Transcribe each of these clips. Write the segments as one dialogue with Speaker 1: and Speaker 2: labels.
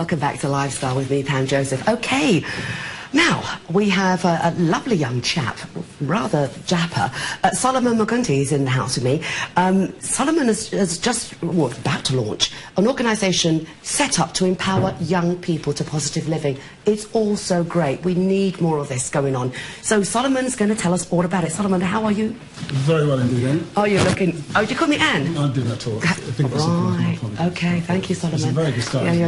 Speaker 1: welcome back to Lifestyle with me, Pam Joseph. Okay, now we have a lovely young chap, rather dapper. Solomon Mugondi is in the house with me. Solomon has just, well, about to launch an organisation set up to empower young people to positive living. It's all so great. We need more of this going on. So Solomon's going to tell us all about it. Solomon, how are you?
Speaker 2: Very well indeed, Anne.
Speaker 1: Oh, you're looking... Oh, did you call me Anne?
Speaker 2: I didn't at all. I think that's
Speaker 1: right. Okay, thank you, Solomon.
Speaker 2: It's a very good start.
Speaker 1: Yeah,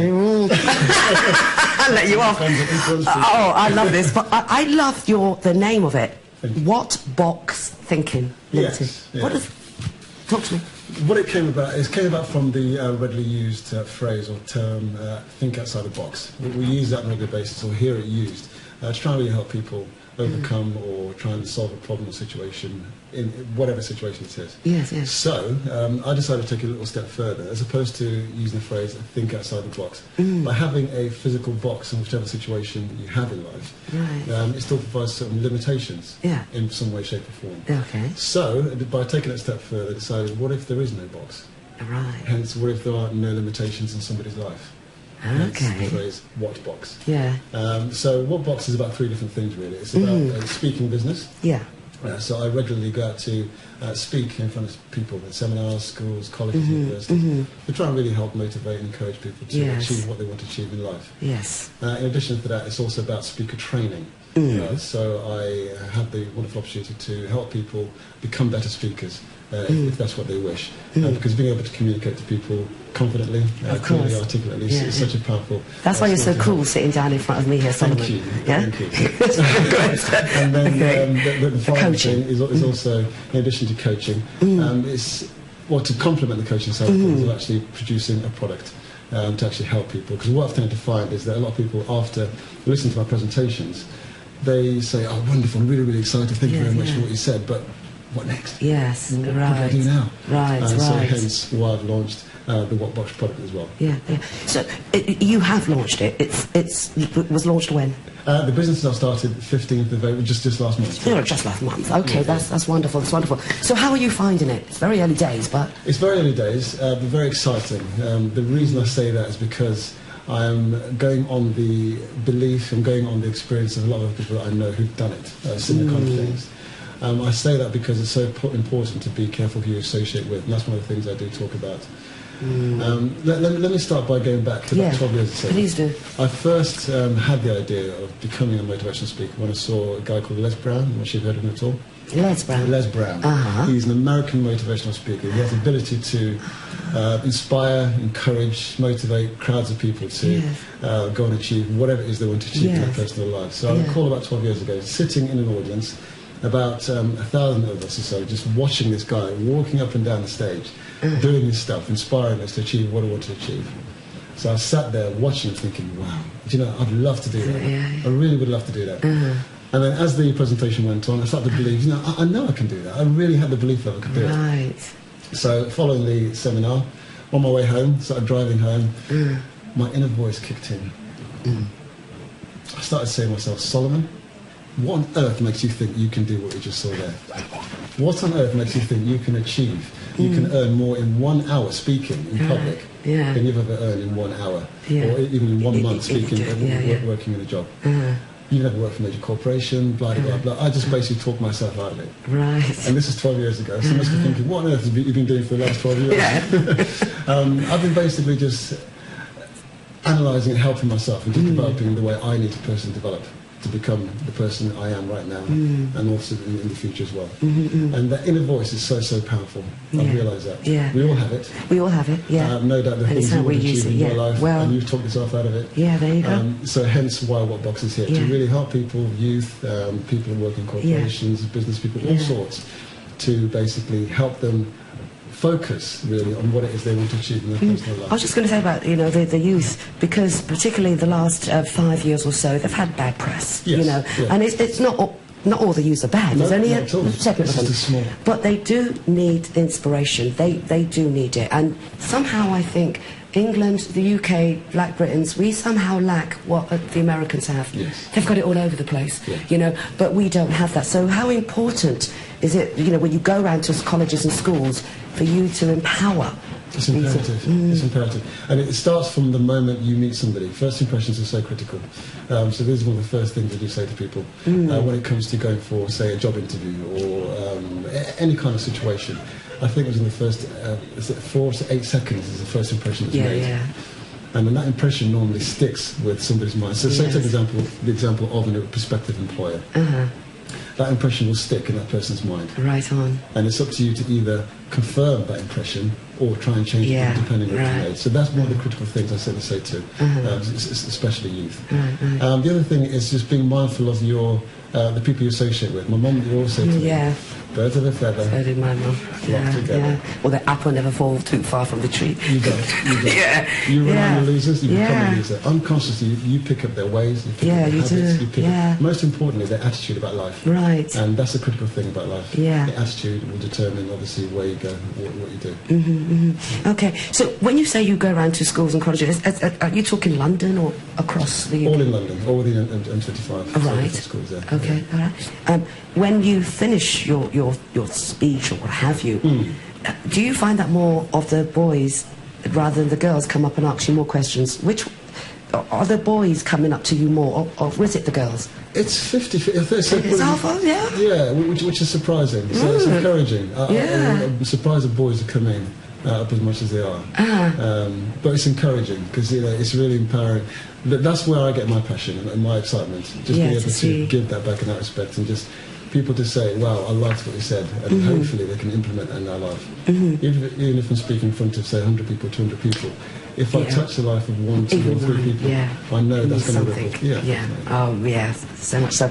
Speaker 1: I'll let you off. Oh, I love this. But I love the name of it. What Box Thinking Ltd.
Speaker 2: Yes, yeah.
Speaker 1: What is... Talk to me.
Speaker 2: What it came about from the readily used phrase or term, think outside the box. We use that on a regular basis, or hear it used, to try and really help people overcome or try and solve a problem or situation in whatever situation it is.
Speaker 1: Yes, yes.
Speaker 2: So I decided to take it a little step further, as opposed to using the phrase think outside the box. By having a physical box in whichever situation you have in life, right. It still provides certain limitations in some way, shape or form.
Speaker 1: Okay.
Speaker 2: So by taking it a step further, I decided, what if there is no box?
Speaker 1: Right.
Speaker 2: Hence, what if there are no limitations in somebody's life?
Speaker 1: Okay.
Speaker 2: Hence the phrase, what box?
Speaker 1: Yeah.
Speaker 2: So what box is about three different things, really. It's about speaking business.
Speaker 1: Yeah.
Speaker 2: So I regularly go out to speak in front of people at seminars, schools, colleges, universities. We try and really help motivate and encourage people to achieve what they want to achieve in life.
Speaker 1: Yes.
Speaker 2: In addition to that, it's also about speaker training. So I have the wonderful opportunity to help people become better speakers, if that's what they wish. Because being able to communicate to people confidently, clearly, articulately, is such a powerful...
Speaker 1: That's why you're so cool sitting down in front of me here, Solomon.
Speaker 2: Thank you.
Speaker 1: Yeah?
Speaker 2: Thank you. And then the final thing is also, in addition to coaching, it's to complement the coaching side of things, of actually producing a product to actually help people. Because what I've tended to find is that a lot of people, after listening to my presentations, they say, oh, wonderful, I'm really, really excited, thank you very much for what you said, but what next?
Speaker 1: Yes,
Speaker 2: what do I do now?
Speaker 1: Right,
Speaker 2: So hence why I've launched the What Box product as well.
Speaker 1: Yeah, yeah. So you have launched it. It was launched when?
Speaker 2: The business I started 15th of April, just last month.
Speaker 1: Oh, just last month. Okay, that's wonderful. That's wonderful. So how are you finding it? It's very early days, but... It's
Speaker 2: very early days, but very exciting. The reason I say that is because I'm going on the belief and going on the experience of a lot of people that I know who've done it, similar kind of things. I say that because it's so important to be careful who you associate with, and that's one of the things I do talk about. Let me start by going back to about 12 years ago.
Speaker 1: Please do.
Speaker 2: I first had the idea of becoming a motivational speaker when I saw a guy called Les Brown. I'm not sure if you've heard of him at all.
Speaker 1: Les Brown?
Speaker 2: Les Brown. He's an American motivational speaker. He has the ability to inspire, encourage, motivate crowds of people to go and achieve whatever it is they want to achieve in their personal life. So I recall about 12 years ago, sitting in an audience, about 1,000 of us or so, just watching this guy walking up and down the stage, doing this stuff, inspiring us to achieve what I want to achieve. So I sat there watching him thinking, wow, do you know, I'd love to do that. I really would love to do that. And then as the presentation went on, I started to believe, I know I can do that. I really had the belief that I could do it. So following the seminar, on my way home, started driving home, my inner voice kicked in. I started saying to myself, Solomon, what on earth makes you think you can do what you just saw there? What on earth makes you think you can achieve, you can earn more in 1 hour speaking in public than you've ever earned in 1 hour, or even in 1 month speaking, working in a job? You've never worked for a major corporation, blah, blah, blah. I just basically talked myself out of it. Right. And this is 12 years ago, so you must be thinking, what on earth have you been doing for the last 12 years? I've been basically just analysing and helping myself and just developing the way I need to personally develop to become the person I am right now, and also in the future as well. And that inner voice is so, so powerful. I realise that. We all have it.
Speaker 1: We all have it,
Speaker 2: no doubt the things you want to achieve in your life, and you've talked yourself out of it.
Speaker 1: Yeah, there you go.
Speaker 2: So hence why What Box is here, to really help people, youth, people who work in corporations, business people, all sorts, to basically help them focus really on what it is they want to achieve in their personal life.
Speaker 1: I was just going to say about the youth, because particularly the last 5 years or so, they've had bad press, and it's not all the youth are bad. There's only a segment of them, but they do need inspiration. They do need it, and somehow I think England, the UK, Black Britons, we somehow lack what the Americans have. They've got it all over the place, but we don't have that. So how important is it, when you go around to colleges and schools, for you to empower
Speaker 2: It's imperative. It's imperative. And it starts from the moment you meet somebody. First impressions are so critical. So this is one of the first things I do say to people when it comes to going for, say, a job interview or any kind of situation. I think it was in the first 4 to 8 seconds is the first impression that's made. Yeah. And then that impression normally sticks with somebody's mind. So say, take the example of a prospective employer. That impression will stick in that person's mind.
Speaker 1: Right on.
Speaker 2: And it's up to you to either confirm that impression or try and change it depending on what you made. So that's one of the critical things I certainly say to, especially youth. The other thing is just being mindful of the people you associate with. My mum would always say to me, birds of a feather.
Speaker 1: So did my mum. Well, the apple never falls too far from the tree.
Speaker 2: You don't. You rely on the losers, you become a loser. Unconsciously, you pick up their ways, you pick up their habits, you pick up, most importantly, their attitude about life.
Speaker 1: Right.
Speaker 2: And that's a critical thing about life. The attitude will determine, obviously, where you go, what you do.
Speaker 1: Okay, so when you say you go around to schools and colleges, are you talking London or across the UK?
Speaker 2: All in London, all within M25.
Speaker 1: Right.
Speaker 2: Schools there.
Speaker 1: Okay, all right. When you finish your speech or what have you, do you find that more of the boys rather than the girls come up and ask you more questions? Which are the boys coming up to you more, or is it the girls?
Speaker 2: It's 50-50.
Speaker 1: It's half,
Speaker 2: yeah, which is surprising. So it's encouraging. I'm surprised the boys are coming up as much as they are. But it's encouraging because it's really empowering. That's where I get my passion and my excitement. Just being able to give that back in that respect, and just people to say, wow, I liked what you said, and hopefully they can implement that in their life. Even if I'm speaking in front of, say, 100 people, 200 people, if I touch the life of 1, 2 or 3 people, I know that's going to ripple.
Speaker 1: Oh, yeah, so much so.